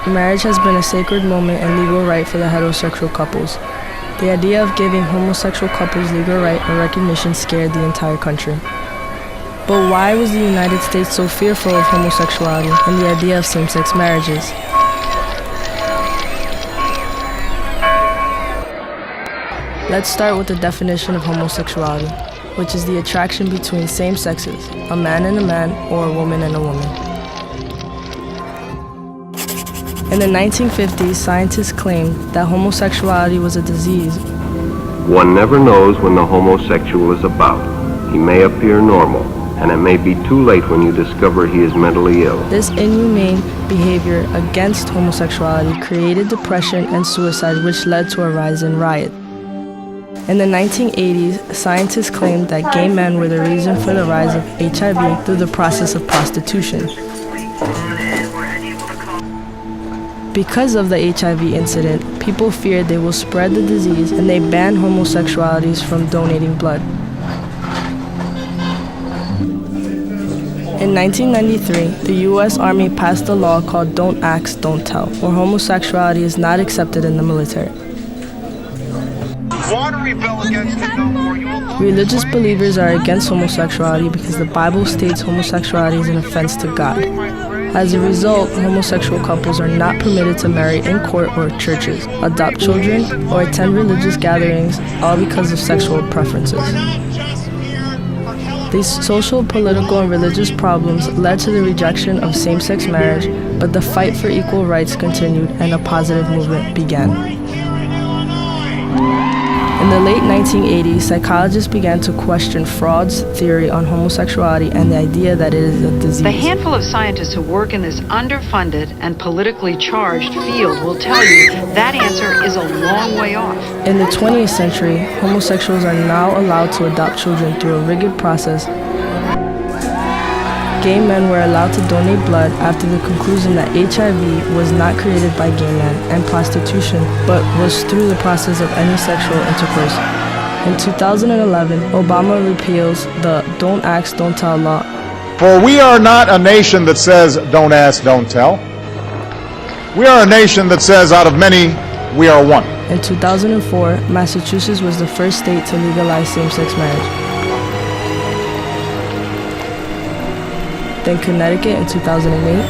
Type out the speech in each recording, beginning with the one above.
Marriage has been a sacred moment and legal right for the heterosexual couples. The idea of giving homosexual couples legal right and recognition scared the entire country. But why was the United States so fearful of homosexuality and the idea of same-sex marriages? Let's start with the definition of homosexuality, which is the attraction between same sexes, a man and a man or a woman and a woman. In the 1950s, scientists claimed that homosexuality was a disease. One never knows when the homosexual is about. He may appear normal, and it may be too late when you discover he is mentally ill. This inhumane behavior against homosexuality created depression and suicide, which led to a rise in riot. In the 1980s, scientists claimed that gay men were the reason for the rise of HIV through the process of prostitution. Because of the HIV incident, people feared they will spread the disease, and they banned homosexualities from donating blood. In 1993, the U.S. Army passed a law called Don't Ask, Don't Tell, where homosexuality is not accepted in the military. Religious believers are against homosexuality because the Bible states homosexuality is an offense to God. As a result, homosexual couples are not permitted to marry in court or churches, adopt children, or attend religious gatherings, all because of sexual preferences. These social, political, and religious problems led to the rejection of same-sex marriage, but the fight for equal rights continued and a positive movement began. In the late 1980s, psychologists began to question Freud's theory on homosexuality and the idea that it is a disease. The handful of scientists who work in this underfunded and politically charged field will tell you that answer is a long way off. In the 20th century, homosexuals are now allowed to adopt children through a rigid process. Gay men were allowed to donate blood after the conclusion that HIV was not created by gay men and prostitution, but was through the process of any sexual intercourse. In 2011, Obama repeals the Don't Ask, Don't Tell law. For we are not a nation that says, don't ask, don't tell. We are a nation that says, out of many, we are one. In 2004, Massachusetts was the first state to legalize same-sex marriage. Then Connecticut in 2008.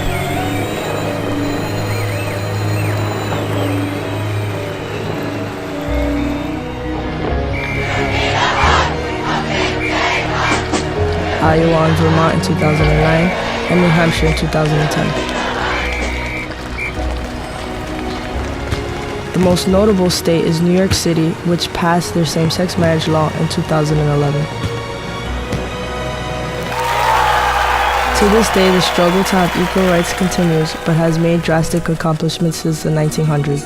Iowa and Vermont in 2009, and New Hampshire in 2010. The most notable state is New York City, which passed their same-sex marriage law in 2011. To this day, the struggle to have equal rights continues, but has made drastic accomplishments since the 1900s.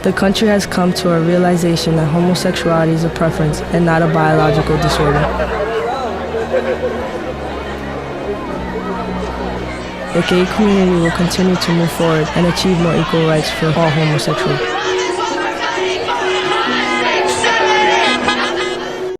The country has come to a realization that homosexuality is a preference and not a biological disorder. The gay community will continue to move forward and achieve more equal rights for all homosexuals.